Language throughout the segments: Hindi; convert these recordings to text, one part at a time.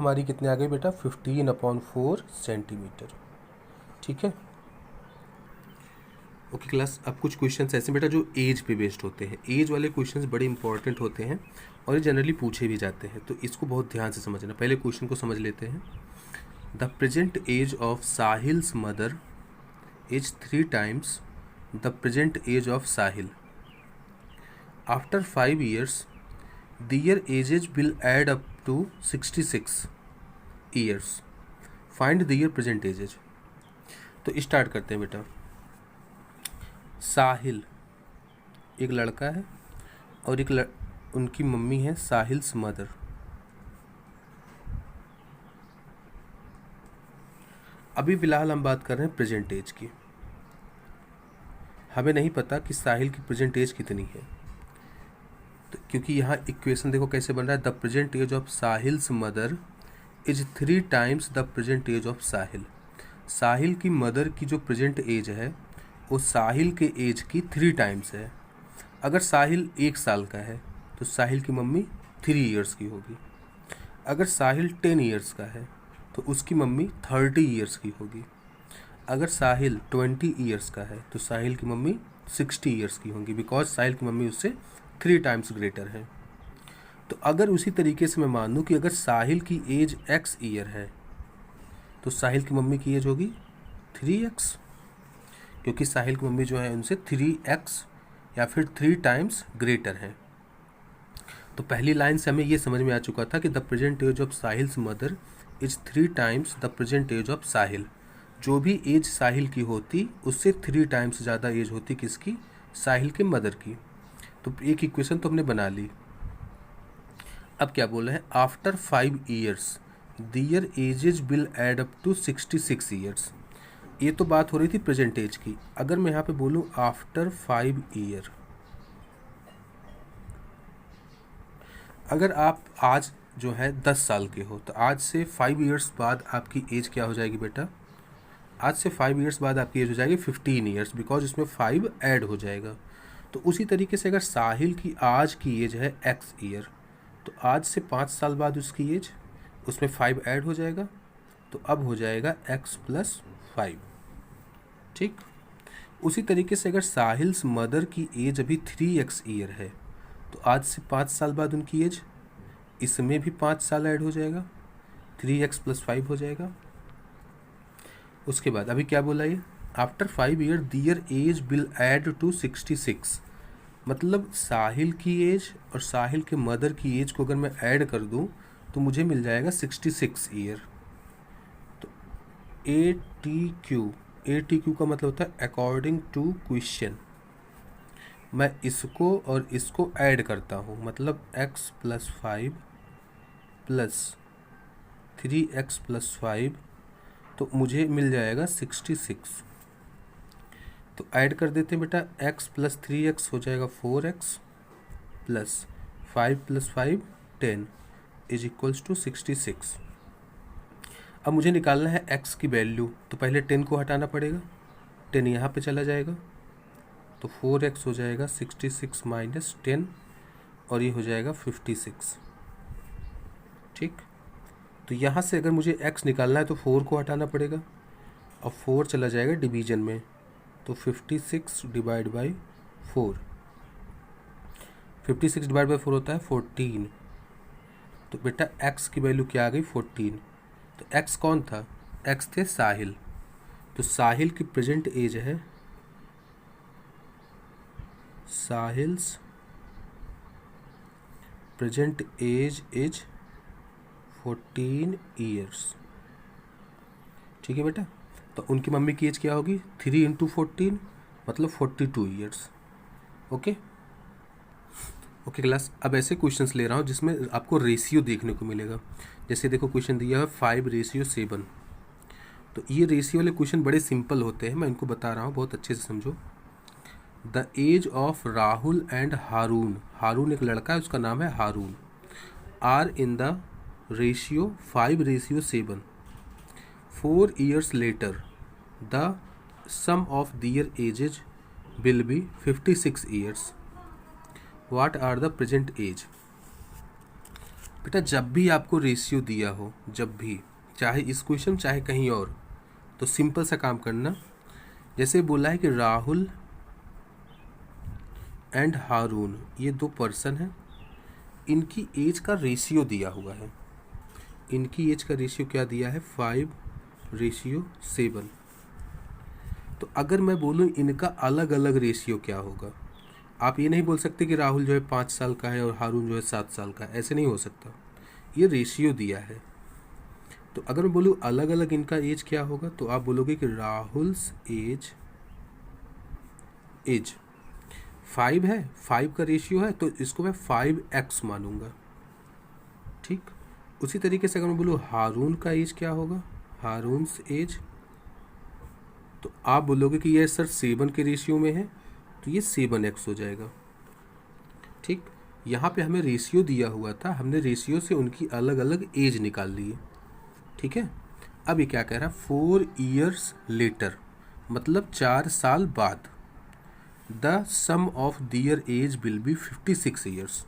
हमारी कितने आ गई बेटा, 15/4 सेंटीमीटर। ठीक है, ओके क्लास। अब कुछ क्वेश्चंस ऐसे बेटा जो एज पे बेस्ड होते हैं, एज वाले क्वेश्चंस बड़े इंपॉर्टेंट होते हैं और ये जनरली पूछे भी जाते हैं, तो इसको बहुत ध्यान से समझना। पहले क्वेश्चन को समझ लेते हैं। The present age of Sahil's mother is 3 times the present age of Sahil. After 5 years their ages will add up to 66 years. Find their present ages. तो स्टार्ट करते हैं बेटा। साहिल एक लड़का है और उनकी मम्मी है साहिल्स मदर। अभी फिलहाल हम बात कर रहे हैं प्रेजेंट एज की। हमें नहीं पता कि साहिल की प्रेजेंट एज कितनी है, तो क्योंकि यहाँ इक्वेशन देखो कैसे बन रहा है, the present age of Sahil's mother is 3 times the present age of Sahil. Sahil की मदर की जो प्रेजेंट एज है वो साहिल के एज की 3 times है। अगर साहिल 1 साल का है तो साहिल की मम्मी 3 years की होगी। अगर साहिल 10 years का है तो उसकी मम्मी 30 years की होगी। अगर साहिल 20 years का है तो साहिल की मम्मी 60 years की होंगी, बिकॉज साहिल की मम्मी उससे 3 times ग्रेटर है। तो अगर उसी तरीके से मैं मान लूँ कि अगर साहिल की एज x ईयर है तो साहिल की मम्मी की एज होगी 3x, क्योंकि साहिल की मम्मी जो है उनसे 3x या फिर 3 times ग्रेटर है। तो पहली लाइन से हमें ये समझ में आ चुका था कि the present age of Sahil's mother is 3 times the present age of Sahil. जो भी एज साहिल की होती उससे 3 times ज़्यादा एज होती किसकी, साहिल के मदर की। तो एक इक्वेशन तो हमने बना ली। अब क्या बोल रहे हैं, after 5 years their ages will add up to 66 years। ये तो बात हो रही थी प्रेजेंट एज की। अगर मैं यहाँ पे बोलूँ आफ्टर 5 year, अगर आप आज जो है 10 साल के हो तो आज से 5 years बाद आपकी एज क्या हो जाएगी बेटा, आज से 5 years बाद आपकी एज हो जाएगी 15 years, बिकॉज इसमें 5 ऐड हो जाएगा। तो उसी तरीके से अगर साहिल की आज की एज है x ईयर तो आज से 5 साल बाद उसकी एज, उसमें 5 ऐड हो जाएगा, तो अब हो जाएगा x + 5। ठीक, उसी तरीके से अगर साहिल्स मदर की एज अभी 3x ईयर है तो आज से 5 साल बाद उनकी एज, इसमें भी 5 साल ऐड हो जाएगा, 3x + 5 हो जाएगा। उसके बाद अभी क्या बोला ये, after 5 year their age will add to 66। मतलब साहिल की एज और साहिल के मदर की एज को अगर मैं ऐड कर दूं तो मुझे मिल जाएगा 66 ईयर। तो ATQ का मतलब होता है अकॉर्डिंग टू क्वेश्चन। मैं इसको और इसको ऐड करता हूँ, मतलब x + 5 + 3x + 5, तो मुझे मिल जाएगा 66। तो ऐड कर देते हैं बेटा, x + 3x हो जाएगा 4x + 5 + 5 10 = 66। अब मुझे निकालना है x की वैल्यू, तो पहले 10 को हटाना पड़ेगा, 10 यहाँ पे चला जाएगा, तो 4x हो जाएगा 66 - 10 और ये हो जाएगा 56। ठीक, तो यहाँ से अगर मुझे x निकालना है तो 4 को हटाना पड़ेगा और 4 चला जाएगा डिवीजन में, तो 56 / 4, 56 / 4 होता है 14। तो बेटा x की वैल्यू क्या आ गई 14। तो x कौन था, x थे साहिल। तो साहिल की प्रेजेंट एज है, Sahil's present age is 14 years। ठीक है बेटा, तो उनकी मम्मी की एज क्या होगी, 3 × 14 मतलब 42 years। Okay okay class. अब ऐसे क्वेश्चंस ले रहा हूँ जिसमें आपको रेशियो देखने को मिलेगा। जैसे देखो क्वेश्चन दिया है 5:7। तो ये रेशियो वाले क्वेश्चन बड़े सिंपल होते हैं, मैं इनको बता रहा हूँ, बहुत अच्छे से समझो। The age of Rahul and Haroon, Haroon एक लड़का है उसका नाम है Haroon, are in the ratio 5:7। 4 years later the sum of their ages will be 56 years. What are the present age? बेटा जब भी आपको रेशियो दिया हो, जब भी, चाहे इस क्वेश्चन चाहे कहीं और, तो सिंपल सा काम करना। जैसे बोला है कि राहुल एंड हारून, ये दो पर्सन हैं, इनकी एज का रेशियो दिया हुआ है। इनकी एज का रेशियो क्या दिया है? 5:7। तो अगर मैं बोलूँ इनका अलग अलग रेशियो क्या होगा, आप ये नहीं बोल सकते कि राहुल जो है 5 साल का है और हारून जो है 7 साल का है, ऐसे नहीं हो सकता। ये रेशियो दिया है। तो अगर मैं बोलूँ अलग अलग इनका एज क्या होगा, तो आप बोलोगे कि राहुल्स एज 5 है, 5 का रेशियो है, तो इसको मैं 5x मानूंगा। ठीक, उसी तरीके से अगर मैं बोलूँ हारून का एज क्या होगा, हारून्स एज, तो आप बोलोगे कि ये सर 7 के रेशियो में है, तो ये 7x हो जाएगा। ठीक, यहाँ पे हमें रेशियो दिया हुआ था, हमने रेशियो से उनकी अलग अलग एज निकाल ली है। ठीक है, अब ये क्या कह रहा है? 4 years later, मतलब 4 साल बाद, the sum of their age will be 56 years।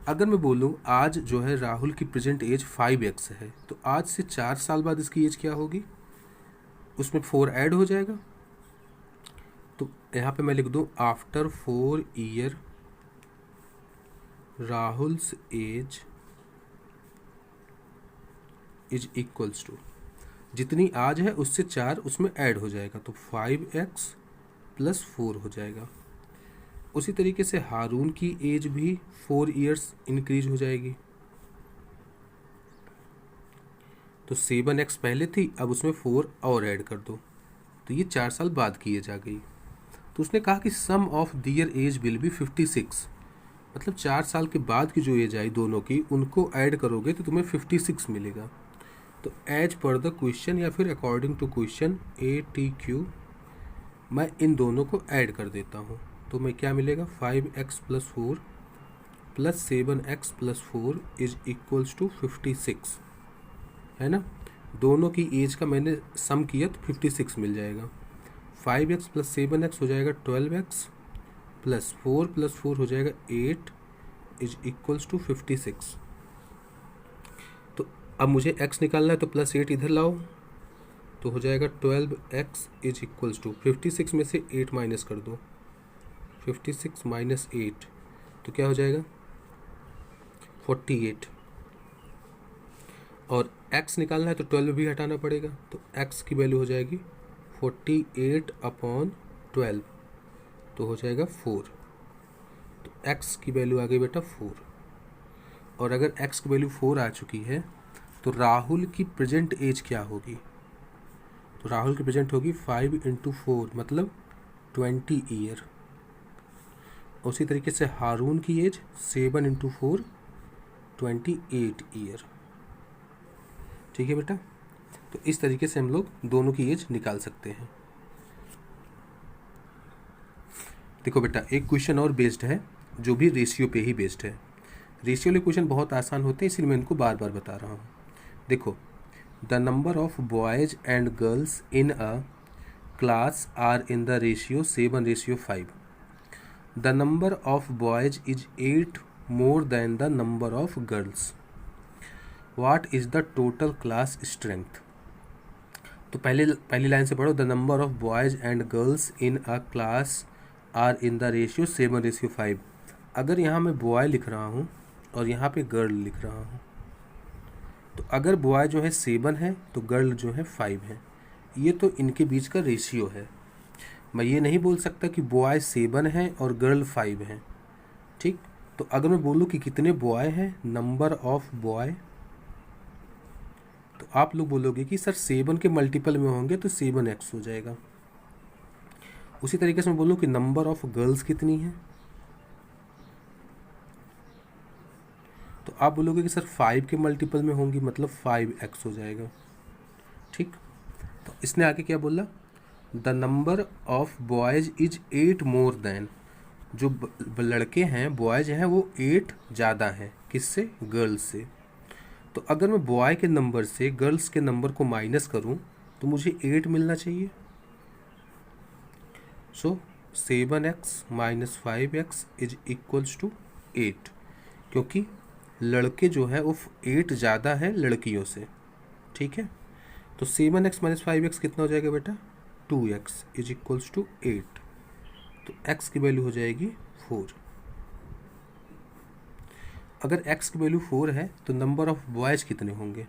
अगर मैं बोलूँ आज जो है राहुल की प्रेजेंट एज 5x है, तो आज से 4 साल बाद इसकी एज क्या होगी? उसमें 4 ऐड हो जाएगा। तो यहाँ पे मैं लिख दूँ after 4 year Rahul's age is equals to, जितनी आज है उससे 4 उसमें ऐड हो जाएगा, तो 5x + 4 हो जाएगा। उसी तरीके से हारून की एज भी 4 years इंक्रीज हो जाएगी। तो 7x पहले थी, अब उसमें 4 और ऐड कर दो, तो ये 4 साल बाद की एज आ गई। तो उसने कहा कि sum of their age will be 56, मतलब 4 साल के बाद की जो एज आई दोनों की, उनको ऐड करोगे तो तुम्हें 56 मिलेगा। तो एज पर द क्वेश्चन या फिर अकॉर्डिंग टू क्वेश्चन ATQ मैं इन दोनों को ऐड कर देता हूँ, तो मैं क्या मिलेगा? 5x + 4 + 7x + 4 is equals to 56, है ना। दोनों की एज का मैंने सम किया तो 56 मिल जाएगा। 5x + 7x हो जाएगा 12x, + 4 + 4 हो जाएगा 8 इज इक्वल्स टू 56। तो अब मुझे x निकालना है, तो +8 इधर लाओ, तो हो जाएगा 12x इज इक्वल्स टू 56 में से 8 माइनस कर दो, 56 - 8 तो क्या हो जाएगा? 48। और x निकालना है तो 12 भी हटाना पड़ेगा, तो x की वैल्यू हो जाएगी 48/12, तो हो जाएगा 4। तो x की वैल्यू आ गई बेटा 4। और अगर x की वैल्यू 4 आ चुकी है, तो राहुल की प्रेजेंट एज क्या होगी? तो राहुल की प्रेजेंट होगी 5 × 4 मतलब 20 ईयर। उसी तरीके से हारून की एज 7 × 4 28 ईयर। ठीक है बेटा, तो इस तरीके से हम लोग दोनों की एज निकाल सकते हैं। देखो बेटा, एक क्वेश्चन और बेस्ड है जो भी रेशियो पे ही बेस्ड है। रेशियो वाले क्वेश्चन बहुत आसान होते हैं, इसलिए मैं इनको बार बार बता रहा हूँ। देखो, the number of boys and girls in a class are in the ratio 7:5। The number of boys is 8 more than the number of girls. What is the total class strength? तो पहली लाइन से पढ़ो, the number of boys and girls in a class are in the ratio 7:5। अगर यहाँ मैं बॉय लिख रहा हूँ और यहाँ पे गर्ल लिख रहा हूँ, तो अगर बॉय जो है 7 है तो गर्ल जो है 5 है। ये तो इनके बीच का रेशियो है। मैं ये नहीं बोल सकता कि बॉय 7 है और गर्ल 5 है। ठीक, तो अगर मैं बोलूँ कि कितने बॉय हैं, नंबर ऑफ बॉय, तो आप लोग बोलोगे कि सर 7 के मल्टीपल में होंगे तो 7x हो जाएगा। उसी तरीके से मैं बोलूँ कि नंबर ऑफ गर्ल्स कितनी है, तो आप बोलोगे कि सर 5 के मल्टीपल में होंगी, मतलब 5x हो जाएगा। ठीक, तो इसने आगे क्या बोला? The number of boys is 8 more than, जो लड़के हैं बॉयज हैं वो 8 ज़्यादा हैं किससे? गर्ल्स से। तो अगर मैं बॉय के नंबर से गर्ल्स के नंबर को माइनस करूं तो मुझे 8 मिलना चाहिए। सो 7x - 5x is equals to 8, क्योंकि लड़के जो है वो 8 ज़्यादा है लड़कियों से, ठीक है। तो 7x माइनस 5x कितना हो जाएगा बेटा, 2x इज इक्वल्स टू 8। तो x की वैल्यू हो जाएगी 4। अगर x की वैल्यू 4 है तो नंबर ऑफ बॉयज़ कितने होंगे,